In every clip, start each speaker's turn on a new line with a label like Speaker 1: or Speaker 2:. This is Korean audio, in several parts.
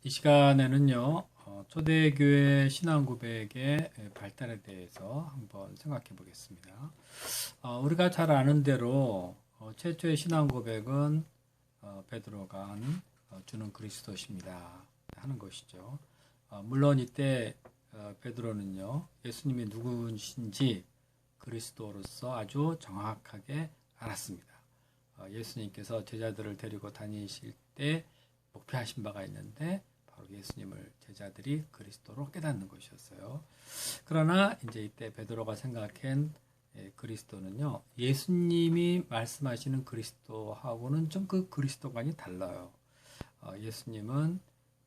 Speaker 1: 이 시간에는요, 초대교회 신앙 고백의 발달에 대해서 한번 생각해 보겠습니다. 우리가 잘 아는 대로 최초의 신앙 고백은 베드로가 주는 그리스도십니다 하는 것이죠. 물론 이때 베드로는요, 예수님이 누구신지 그리스도로서 아주 정확하게 알았습니다. 예수님께서 제자들을 데리고 다니실 때 목표하신 바가 있는데 바로 예수님을 제자들이 그리스도로 깨닫는 것이었어요. 그러나 이제 이때 베드로가 생각한 그리스도는요, 예수님이 말씀하시는 그리스도하고는 좀 그 그리스도관이 달라요. 예수님은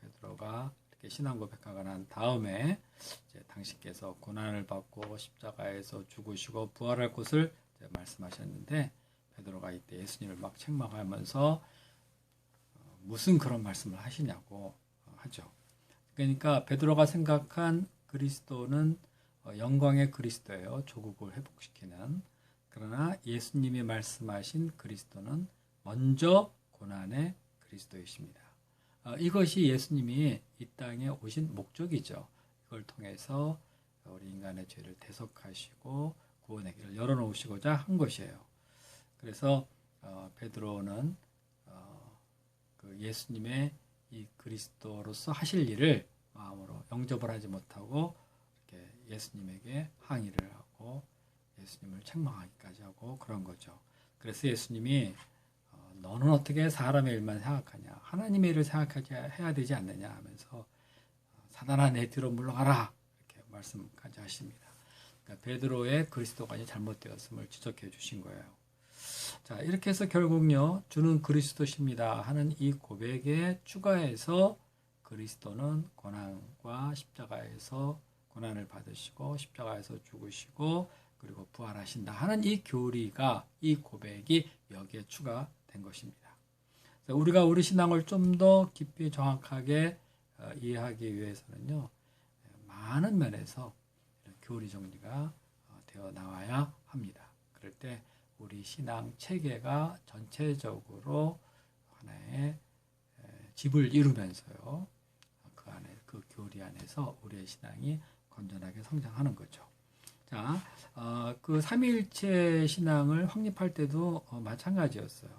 Speaker 1: 베드로가 이렇게 신앙 고백하고 난 다음에 이제 당신께서 고난을 받고 십자가에서 죽으시고 부활할 것을 말씀하셨는데 베드로가 이때 예수님을 막 책망하면서 무슨 그런 말씀을 하시냐고 하죠. 그러니까 베드로가 생각한 그리스도는 영광의 그리스도예요. 조국을 회복시키는. 그러나 예수님이 말씀하신 그리스도는 먼저 고난의 그리스도이십니다. 이것이 예수님이 이 땅에 오신 목적이죠. 이걸 통해서 우리 인간의 죄를 대속하시고 구원의 길을 열어놓으시고자 한 것이에요. 그래서 베드로는 그 예수님의 이 그리스도로서 하실 일을 마음으로 영접을 하지 못하고 이렇게 예수님에게 항의를 하고 예수님을 책망하기까지 하고 그런 거죠. 그래서 예수님이 너는 어떻게 사람의 일만 생각하냐, 하나님의 일을 생각하지 해야 되지 않느냐 하면서 사단아 내 뒤로 물러가라 이렇게 말씀까지 하십니다. 그러니까 베드로의 그리스도관이 잘못되었음을 지적해 주신 거예요. 자, 이렇게 해서 결국요, 주는 그리스도십니다 하는 이 고백에 추가해서 그리스도는 고난과 십자가에서 고난을 받으시고 십자가에서 죽으시고 그리고 부활하신다 하는 이 교리가, 이 고백이 여기에 추가된 것입니다. 우리가 우리 신앙을 좀 더 깊이 정확하게 이해하기 위해서는요, 많은 면에서 교리 정리가 되어 나와야 합니다. 그럴 때 우리 신앙 체계가 전체적으로 하나의 집을 이루면서요, 그 안에, 그 교리 안에서 우리의 신앙이 건전하게 성장하는 거죠. 자, 그 삼위일체 신앙을 확립할 때도 마찬가지였어요.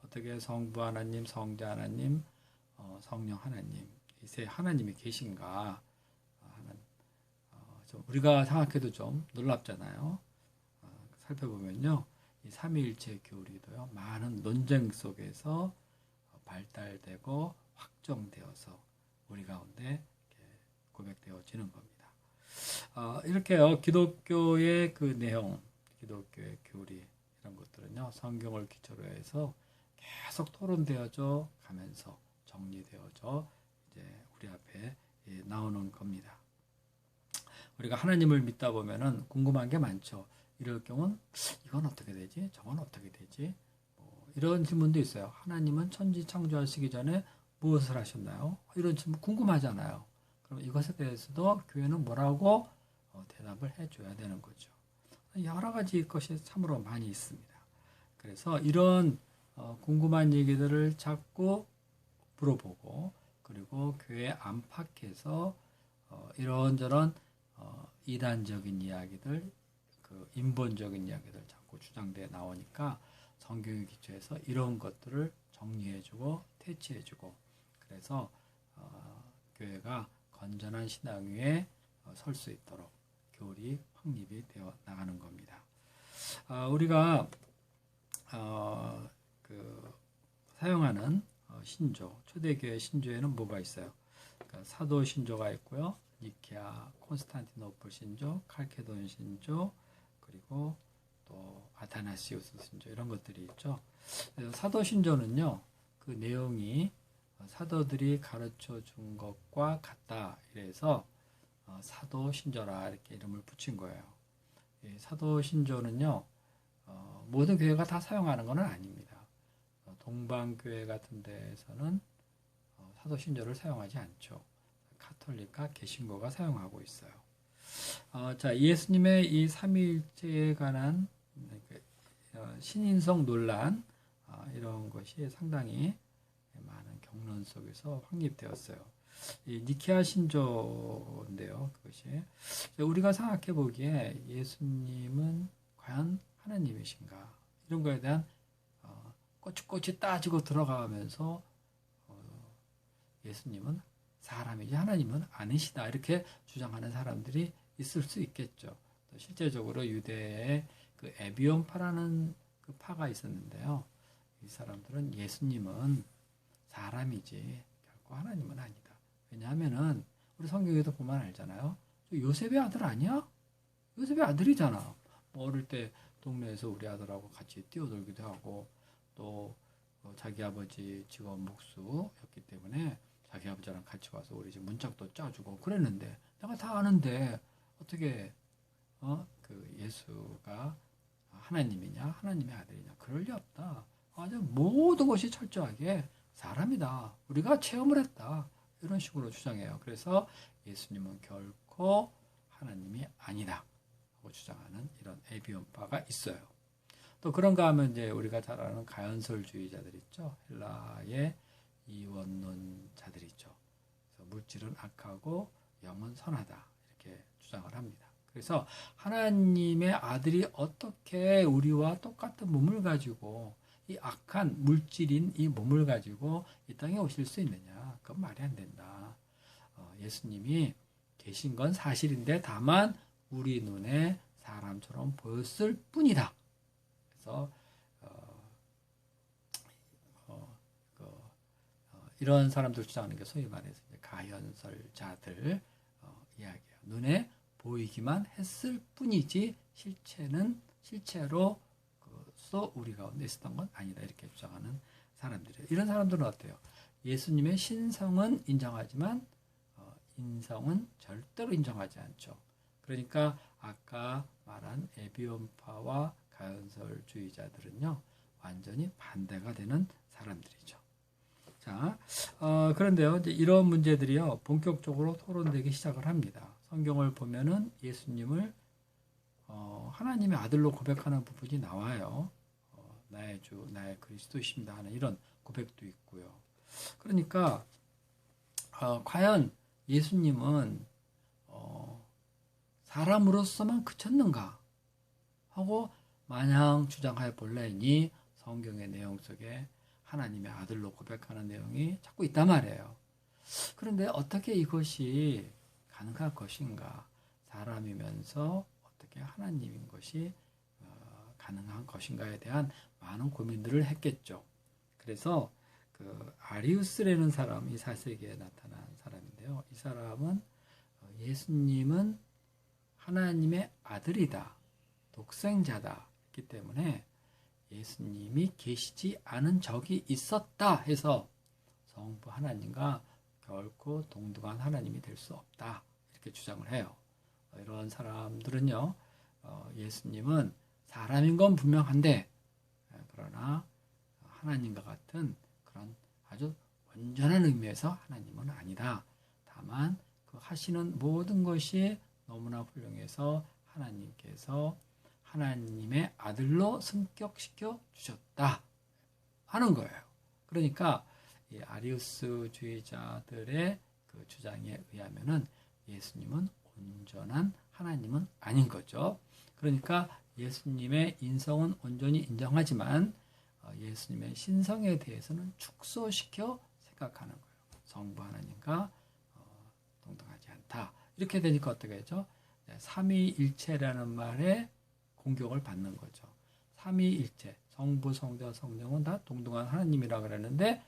Speaker 1: 어떻게 성부 하나님, 성자 하나님, 성령 하나님, 이 세 하나님이 계신가 하는, 좀 우리가 생각해도 좀 놀랍잖아요. 살펴보면요, 이 삼위일체 교리도요, 많은 논쟁 속에서 발달되고 확정되어서 우리 가운데 고백되어지는 겁니다. 이렇게요, 기독교의 그 내용, 기독교의 교리 이런 것들은요, 성경을 기초로 해서 계속 토론되어져 가면서 정리되어져 이제 우리 앞에 나오는 겁니다. 우리가 하나님을 믿다 보면은 궁금한 게 많죠. 이럴 경우는 이건 어떻게 되지? 저건 어떻게 되지? 이런 질문도 있어요. 하나님은 천지 창조하시기 전에 무엇을 하셨나요? 이런 질문 궁금하잖아요. 그럼 이것에 대해서도 교회는 뭐라고 대답을 해줘야 되는 거죠. 여러 가지 것이 참으로 많이 있습니다. 그래서 이런 궁금한 얘기들을 자꾸 물어보고 그리고 교회 안팎에서 이런저런 이단적인 이야기들, 그 인본적인 이야기들 자꾸 주장돼 나오니까 성경의 기초에서 이런 것들을 정리해주고 퇴치해주고 그래서 교회가 건전한 신앙 위에 설 수 있도록 교리 확립이 되어 나가는 겁니다. 우리가 그 사용하는 신조, 초대교회 신조에는 뭐가 있어요? 그러니까 사도 신조가 있고요. 니케아, 콘스탄티노플 신조, 칼케돈 신조, 그리고 또 아타나시우스 신조 이런 것들이 있죠. 사도 신조는요, 그 내용이 사도들이 가르쳐 준 것과 같다 이래서 사도 신조라 이렇게 이름을 붙인 거예요. 사도 신조는요, 모든 교회가 다 사용하는 것은 아닙니다. 동방교회 같은 데에서는 사도 신조를 사용하지 않죠. 카톨릭과 개신교가 사용하고 있어요. 자, 예수님의 이 삼위일체에 관한 신인성 논란 이런 것이 상당히 많은 경론 속에서 확립되었어요. 이 니케아 신조인데요. 그것이 우리가 생각해 보기에 예수님은 과연 하나님이신가? 이런 거에 대한 꼬치꼬치 따지고 들어가면서 예수님은 사람이지 하나님은 아니시다 이렇게 주장하는 사람들이 있을 수 있겠죠. 실제적으로 유대에 그 에비온파라는 그 파가 있었는데요. 이 사람들은 예수님은 사람이지 결코 하나님은 아니다. 왜냐하면은 우리 성경에도 보면 알잖아요. 요셉의 아들 아니야? 요셉의 아들이잖아. 뭐 어릴 때 동네에서 우리 아들하고 같이 뛰어놀기도 하고 또 자기 아버지 직원 목수였기 때문에 자기 아버지랑 같이 와서 우리 집 문짝도 짜주고 그랬는데 내가 다 아는데 어떻게 그 예수가 하나님이냐 하나님의 아들이냐 그럴 리 없다. 아주 모든 것이 철저하게 사람이다. 우리가 체험을 했다. 이런 식으로 주장해요. 그래서 예수님은 결코 하나님이 아니다 하고 주장하는 이런 에비온파가 있어요. 또 그런가 하면 이제 우리가 잘 아는 가연설주의자들 있죠. 헬라의 이원론자들이 있죠. 그래서 물질은 악하고 영은 선하다 이렇게 주장을 합니다. 그래서 하나님의 아들이 어떻게 우리와 똑같은 몸을 가지고 이 악한 물질인 이 몸을 가지고 이 땅에 오실 수 있느냐? 그건 말이 안 된다. 예수님이 계신 건 사실인데 다만 우리 눈에 사람처럼 보였을 뿐이다. 그래서 이런 사람들 주장하는 게 소위 말해서 가연설자들 이야기예요. 눈에 보이기만 했을 뿐이지 실제로 우리 가운데 있었던 건 아니다 이렇게 주장하는 사람들이에요. 이런 사람들은 어때요? 예수님의 신성은 인정하지만 인성은 절대로 인정하지 않죠. 그러니까 아까 말한 에비온파와 가연설주의자들은요 완전히 반대가 되는 사람들이죠. 자, 그런데요 이제 이런 문제들이요 본격적으로 토론되기 시작을 합니다. 성경을 보면은 예수님을 하나님의 아들로 고백하는 부분이 나와요. 나의 주, 나의 그리스도이십니다 하는 이런 고백도 있고요. 그러니까 과연 예수님은 사람으로서만 그쳤는가 하고 마냥 주장해 볼래니 성경의 내용 속에 하나님의 아들로 고백하는 내용이 자꾸 있단 말이에요. 그런데 어떻게 이것이 가능할 것인가? 사람이면서 어떻게 하나님인 것이 가능한 것인가에 대한 많은 고민들을 했겠죠. 그래서 그 아리우스라는 사람이 4세기에 나타난 사람인데요. 이 사람은 예수님은 하나님의 아들이다, 독생자다 했기 때문에 예수님이 계시지 않은 적이 있었다 해서 성부 하나님과 결코 동등한 하나님이 될 수 없다 이렇게 주장을 해요. 이런 사람들은요 예수님은 사람인 건 분명한데 그러나 하나님과 같은 그런 아주 완전한 의미에서 하나님은 아니다. 다만 그 하시는 모든 것이 너무나 훌륭해서 하나님께서 하나님의 아들로 승격시켜 주셨다 하는 거예요. 그러니까 이 아리우스주의자들의 그 주장에 의하면은 예수님은 온전한 하나님은 아닌 거죠. 그러니까 예수님의 인성은 온전히 인정하지만 예수님의 신성에 대해서는 축소시켜 생각하는 거예요. 성부 하나님과 동등하지 않다. 이렇게 되니까 어떻게 되죠? 삼위일체라는 말에 공격을 받는 거죠. 삼위일체, 성부, 성자, 성령은 다 동등한 하나님이라 그랬는데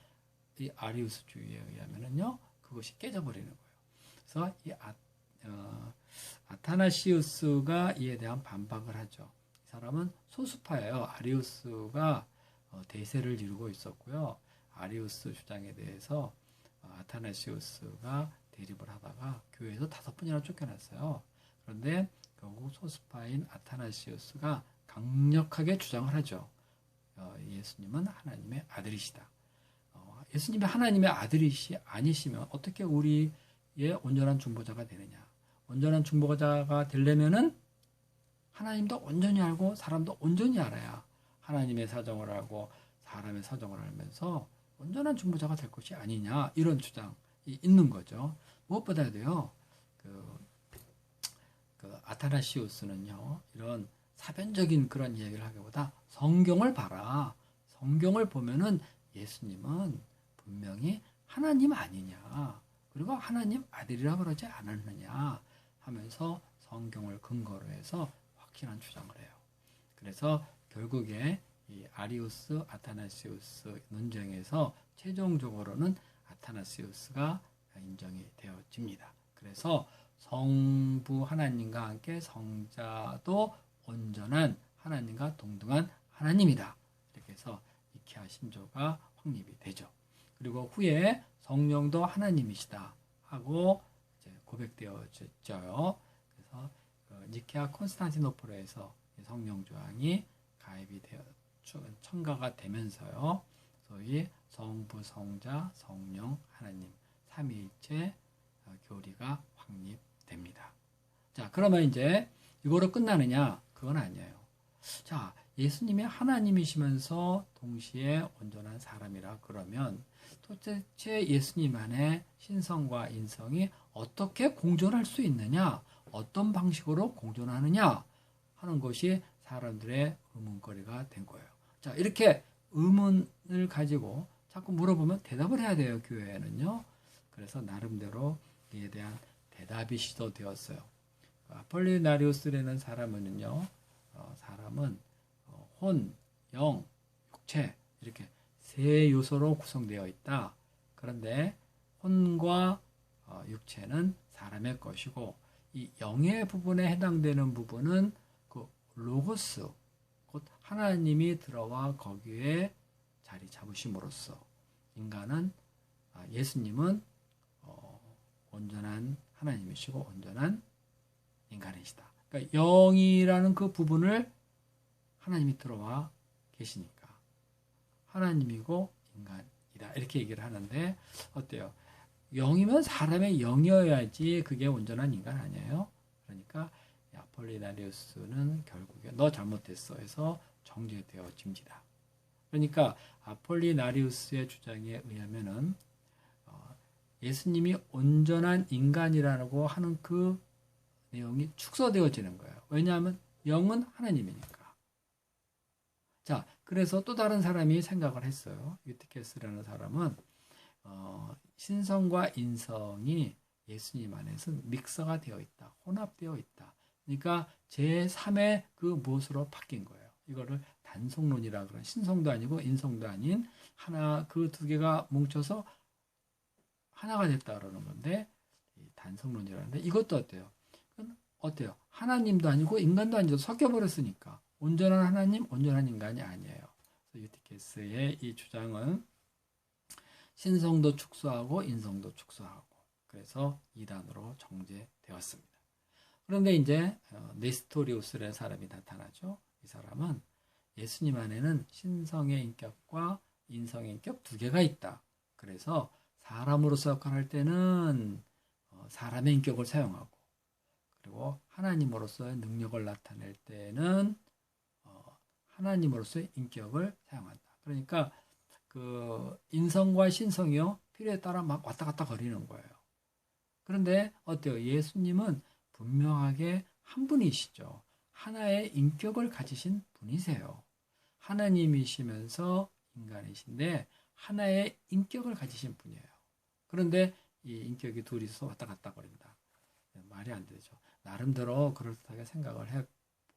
Speaker 1: 이 아리우스주의에 의하면은요 그것이 깨져버리는 거예요. 그래서 이 아타나시우스가 이에 대한 반박을 하죠. 이 사람은 소수파예요. 아리우스가 대세를 이루고 있었고요. 아리우스 주장에 대해서 아타나시우스가 대립을 하다가 교회에서 5번이나 쫓겨났어요. 그런데 결국 소수파인 아타나시우스가 강력하게 주장을 하죠. 예수님은 하나님의 아들이시다. 예수님이 하나님의 아들이시 아니시면 어떻게 우리의 온전한 중보자가 되느냐? 온전한 중보자가 되려면은 하나님도 온전히 알고 사람도 온전히 알아야 하나님의 사정을 알고 사람의 사정을 알면서 온전한 중보자가 될 것이 아니냐 이런 주장 있는 거죠. 무엇보다도요, 그 아타나시우스는요, 이런 사변적인 그런 이야기를 하기보다 성경을 봐라. 성경을 보면은 예수님은 분명히 하나님 아니냐. 그리고 하나님 아들이라 그러지 않았느냐 하면서 성경을 근거로 해서 확실한 주장을 해요. 그래서 결국에 이 아리우스, 아타나시우스 논쟁에서 최종적으로는 아타나시우스가 인정이 되어집니다. 그래서 성부 하나님과 함께 성자도 온전한 하나님과 동등한 하나님이다. 이렇게 해서 니케아 신조가 확립이 되죠. 그리고 후에 성령도 하나님이시다 하고 이제 고백되어졌죠. 그래서 니케아 콘스탄티노플에서 성령 조항이 가입이 되어 첨가가 되면서요. 소위 성부, 성자, 성령, 하나님 삼위일체 교리가 확립됩니다. 자, 그러면 이제 이거로 끝나느냐? 그건 아니에요. 자, 예수님이 하나님이시면서 동시에 온전한 사람이라 그러면 도대체 예수님 안에 신성과 인성이 어떻게 공존할 수 있느냐? 어떤 방식으로 공존하느냐? 하는 것이 사람들의 의문거리가 된 거예요. 자, 이렇게 의문을 가지고 자꾸 물어보면 대답을 해야 돼요, 교회에는요. 그래서 나름대로 이에 대한 대답이 시도되었어요. 아폴리나리우스라는 사람은요, 사람은 혼, 영, 육체 이렇게 세 요소로 구성되어 있다. 그런데 혼과 육체는 사람의 것이고 이 영의 부분에 해당되는 부분은 그 로고스, 곧 하나님이 들어와 거기에 자리 잡으심으로써 인간은 예수님은 온전한 하나님이시고 온전한 인간이시다. 그러니까 영이라는 그 부분을 하나님이 들어와 계시니까 하나님이고 인간이다 이렇게 얘기를 하는데 어때요? 영이면 사람의 영이어야지 그게 온전한 인간 아니에요? 그러니까 아폴리나리우스는 결국에 너 잘못했어 해서 정죄되어집니다. 그러니까 아폴리나리우스의 주장에 의하면은 예수님이 온전한 인간이라고 하는 그 내용이 축소되어지는 거예요. 왜냐하면 영은 하나님이니까. 자, 그래서 또 다른 사람이 생각을 했어요. 유티케스라는 사람은 신성과 인성이 예수님 안에서 믹서가 되어 있다. 혼합되어 있다. 그러니까 제3의 그 무엇으로 바뀐 거예요. 이거를 단성론이라 그런 신성도 아니고 인성도 아닌 하나 그 두 개가 뭉쳐서 하나가 됐다 그러는 건데 단성론이라는데 이것도 어때요? 어때요? 하나님도 아니고 인간도 아니고 섞여버렸으니까 온전한 하나님, 온전한 인간이 아니에요. 유티케스의 이 주장은 신성도 축소하고 인성도 축소하고 그래서 이단으로 정죄되었습니다. 그런데 이제 네스토리우스라는 사람이 나타나죠. 이 사람은 예수님 안에는 신성의 인격과 인성의 인격 두 개가 있다. 그래서 사람으로서 역할할 때는 사람의 인격을 사용하고 그리고 하나님으로서의 능력을 나타낼 때는 하나님으로서의 인격을 사용한다. 그러니까 그 인성과 신성이요 필요에 따라 막 왔다 갔다 거리는 거예요. 그런데 어때요? 예수님은 분명하게 한 분이시죠. 하나의 인격을 가지신 분이세요. 하나님이시면서 인간이신데 하나의 인격을 가지신 분이에요. 그런데 이 인격이 둘이서 왔다 갔다 거린다. 말이 안 되죠. 나름대로 그럴듯하게 생각을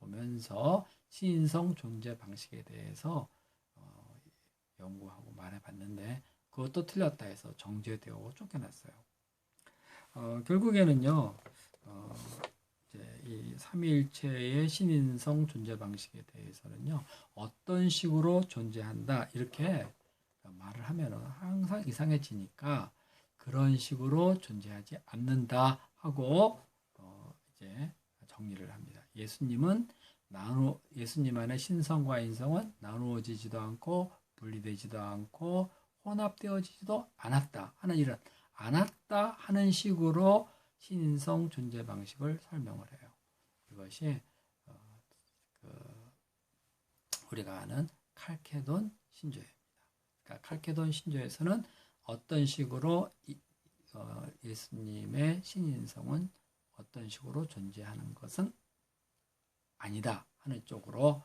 Speaker 1: 해보면서 신성 존재 방식에 대해서 연구하고 말해봤는데 그것도 틀렸다 해서 정죄되고 쫓겨났어요. 결국에는요. 이제 이 삼위일체의 신인성 존재 방식에 대해서는요. 어떤 식으로 존재한다 이렇게 말을 하면은 항상 이상해지니까 그런 식으로 존재하지 않는다 하고 이제 정리를 합니다. 예수님 안에 신성과 인성은 나누어지지도 않고 분리되지도 않고 혼합되어지지도 않았다 하는 이런 않았다 하는 식으로 신인성 존재 방식을 설명을 해요. 이것이 우리가 아는 칼케돈 신조입니다. 그러니까 칼케돈 신조에서는 어떤 식으로 예수님의 신인성은 어떤 식으로 존재하는 것은 아니다 하는 쪽으로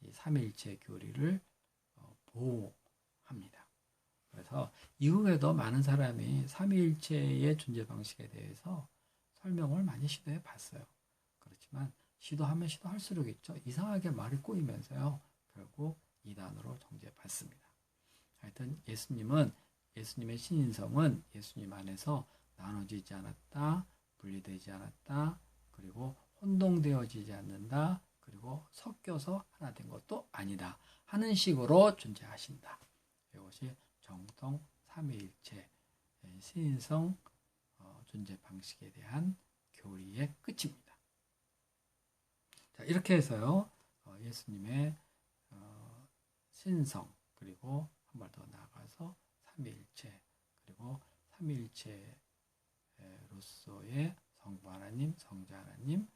Speaker 1: 이 삼위일체 교리를 보호합니다. 그래서 이후에도 많은 사람이 삼위일체의 존재 방식에 대해서 설명을 많이 시도해 봤어요. 그렇지만 시도하면 시도할수록 있죠. 이상하게 말이 꼬이면서요. 결국 이단으로 정죄받습니다. 하여튼 예수님의 신인성은 예수님 안에서 나눠지지 않았다, 분리되지 않았다, 그리고 혼동되어지지 않는다, 그리고 섞여서 하나 된 것도 아니다 하는 식으로 존재하신다. 이것이 정통 삼위일체 신인성 존재 방식에 대한 교리의 끝입니다. 자, 이렇게 해서요. 예수님의 신성 그리고 한 발 더 나아가서 삼위일체 그리고 삼위일체로서의 성부 하나님, 성자 하나님,